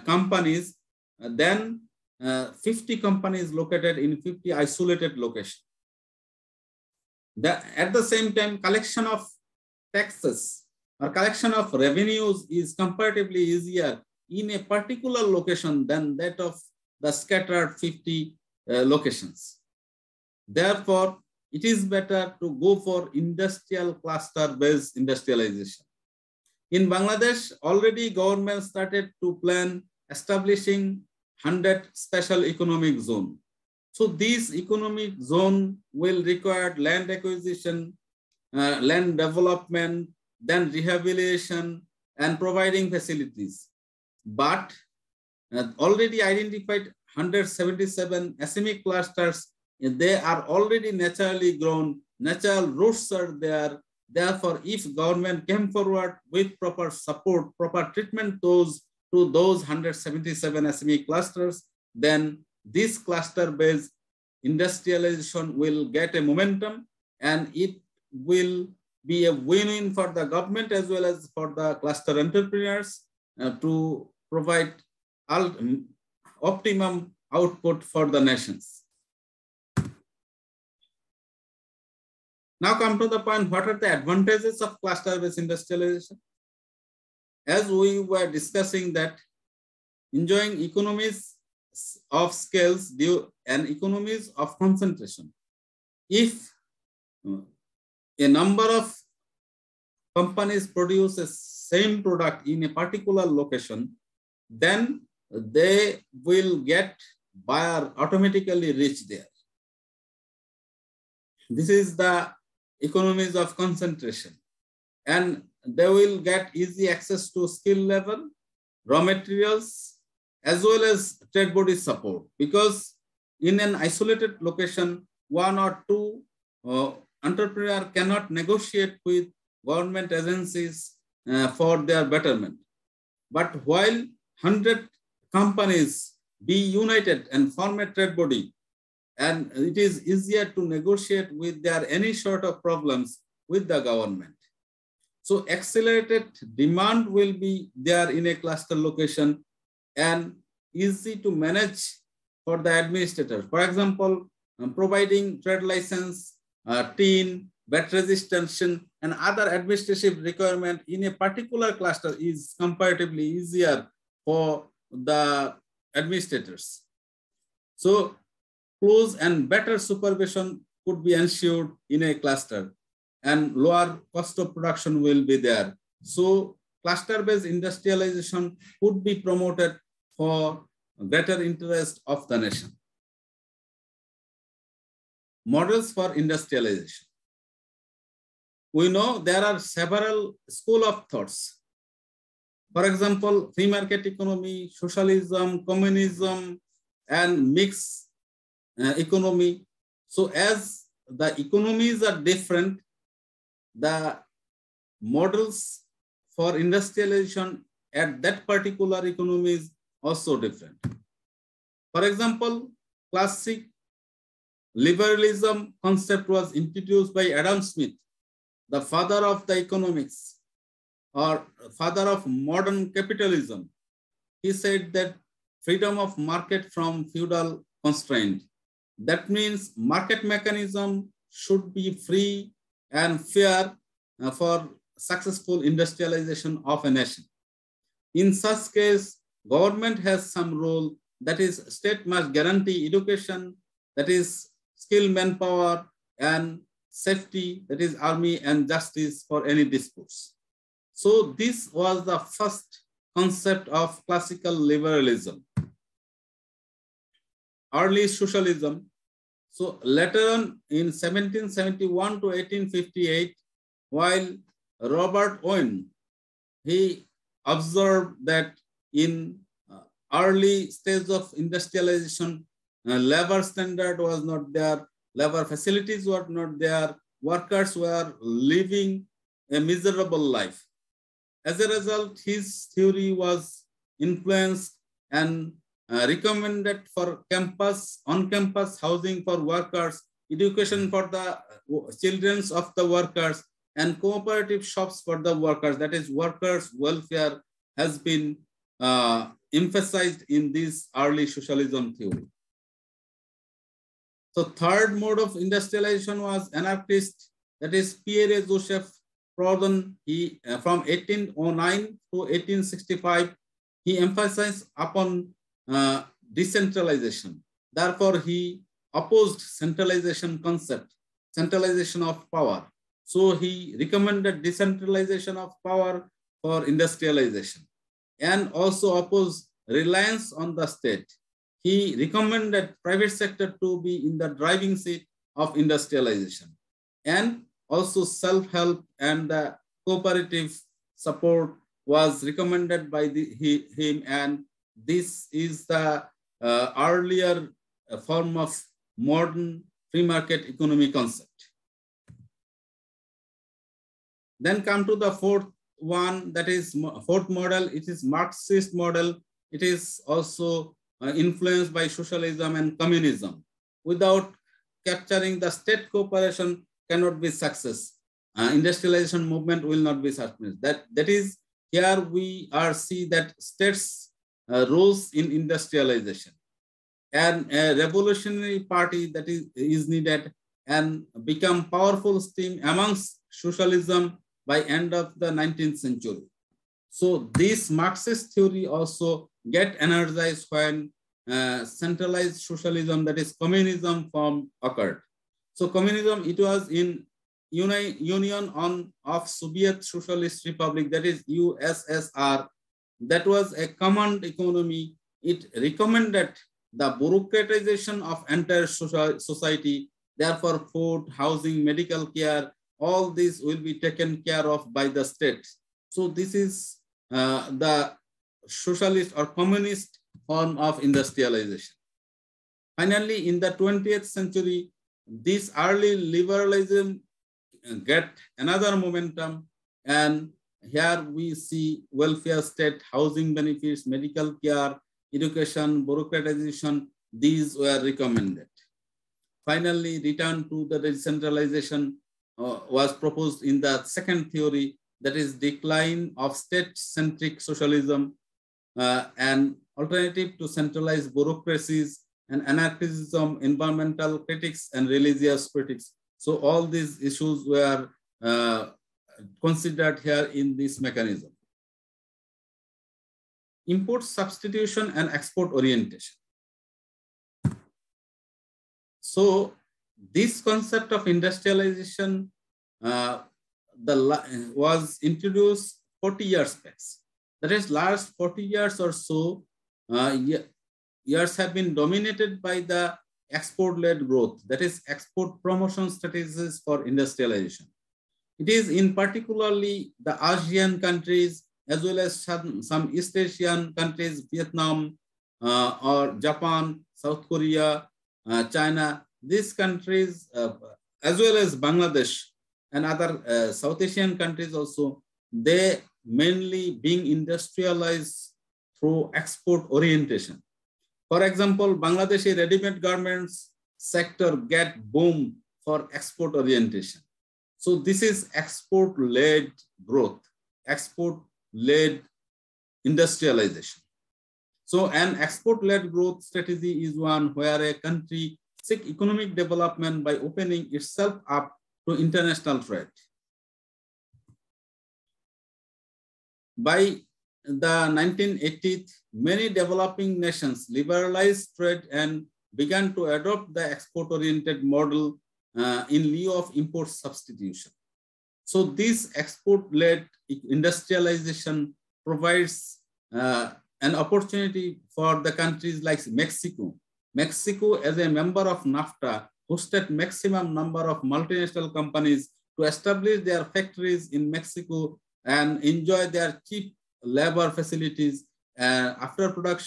companies, then 50 companies located in 50 isolated locations. At the same time, collection of taxes or collection of revenues is comparatively easier in a particular location than that of the scattered 50 locations. Therefore, it is better to go for industrial cluster-based industrialization. In Bangladesh, already government started to plan establishing 100 special economic zone. So this economic zone will require land acquisition, land development, then rehabilitation and providing facilities. But already identified 177 SME clusters, they are already naturally grown, natural roots are there. Therefore, if government came forward with proper support, proper treatment to those 177 SME clusters, then this cluster-based industrialization will get a momentum and it will be a win-win for the government as well as for the cluster entrepreneurs to provide optimum output for the nations. Now come to the point, what are the advantages of cluster-based industrialization? As we were discussing that enjoying economies of scales and economies of concentration. If a number of companies produce the same product in a particular location, then they will get buyer automatically reach there. This is the economies of concentration. And they will get easy access to skill level, raw materials, as well as trade body support. Because in an isolated location, one or two entrepreneurs cannot negotiate with government agencies for their betterment. But while 100 companies be united and form a trade body, and it is easier to negotiate with their any sort of problems with the government. So accelerated demand will be there in a cluster location and easy to manage for the administrators. For example, providing trade license, tin, VAT registration, and other administrative requirement in a particular cluster is comparatively easier for the administrators. So close and better supervision could be ensured in a cluster and lower cost of production will be there. So cluster-based industrialization could be promoted for greater interest of the nation. Models for industrialization. We know there are several schools of thoughts. For example, free market economy, socialism, communism, and mixed economy. So as the economies are different, the models for industrialization at that particular economy is also different. For example, classic liberalism concept was introduced by Adam Smith, the father of the economics or father of modern capitalism. He said that freedom of market from feudal constraint. That means market mechanism should be free and fair for successful industrialization of a nation. In such case, government has some role, that is state must guarantee education, that is skilled manpower, and safety, that is army and justice for any disputes. So this was the first concept of classical liberalism. Early socialism. So later on in 1771 to 1858, while Robert Owen, he observed that in early stage of industrialization, labor standard was not there, labor facilities were not there, workers were living a miserable life. As a result, his theory was influenced and recommended for on-campus housing for workers, education for the children of the workers, and cooperative shops for the workers, that is workers' welfare has been emphasized in this early socialism theory. So third mode of industrialization was anarchist, that is Pierre Joseph Proudhon. He from 1809 to 1865, he emphasized upon decentralization. Therefore, he opposed centralization concept, centralization of power. So he recommended decentralization of power for industrialization, and also opposed reliance on the state. He recommended private sector to be in the driving seat of industrialization, and also self-help and the cooperative support was recommended by him, and this is the earlier form of modern free market economy concept. Then come to the fourth one, that is fourth model. It is Marxist model. It is also influenced by socialism and communism. Without capturing the state cooperation cannot be success. Industrialization movement will not be success. That is, here we are see that states roles in industrialization, and a revolutionary party that is needed and become powerful stream amongst socialism by end of the 19th century. So this Marxist theory also get energized when centralized socialism, that is communism, form occurred. So communism, it was in Union of Soviet Socialist Republic, that is USSR. That was a command economy. It recommended the bureaucratization of entire society. Therefore, food, housing, medical care, all these will be taken care of by the state. So this is the socialist or communist form of industrialization. Finally, in the 20th century, this early liberalism get another momentum, and here we see welfare state, housing benefits, medical care, education, bureaucratization, these were recommended. Finally, return to the decentralization was proposed in the second theory, that is decline of state-centric socialism, and alternative to centralized bureaucracies, and anarchism, environmental critics, and religious critics. So all these issues were considered here in this mechanism. Import substitution and export orientation. So this concept of industrialization was introduced 40 years back. That is, last 40 years or so, years have been dominated by the export-led growth, that is export promotion strategies for industrialization. It is in particularly the ASEAN countries, as well as some East Asian countries, Vietnam or Japan, South Korea, China, these countries, as well as Bangladesh and other South Asian countries also, they mainly being industrialized through export orientation. For example, Bangladeshi ready-made garments sector get boom for export orientation. So this is export-led growth, export-led industrialization. So an export-led growth strategy is one where a country seeks economic development by opening itself up to international trade. By the 1980s, many developing nations liberalized trade and began to adopt the export-oriented model in lieu of import substitution. So this export-led industrialization provides an opportunity for the countries like Mexico. Mexico, as a member of NAFTA, hosted maximum number of multinational companies to establish their factories in Mexico and enjoy their cheap labor facilities. After production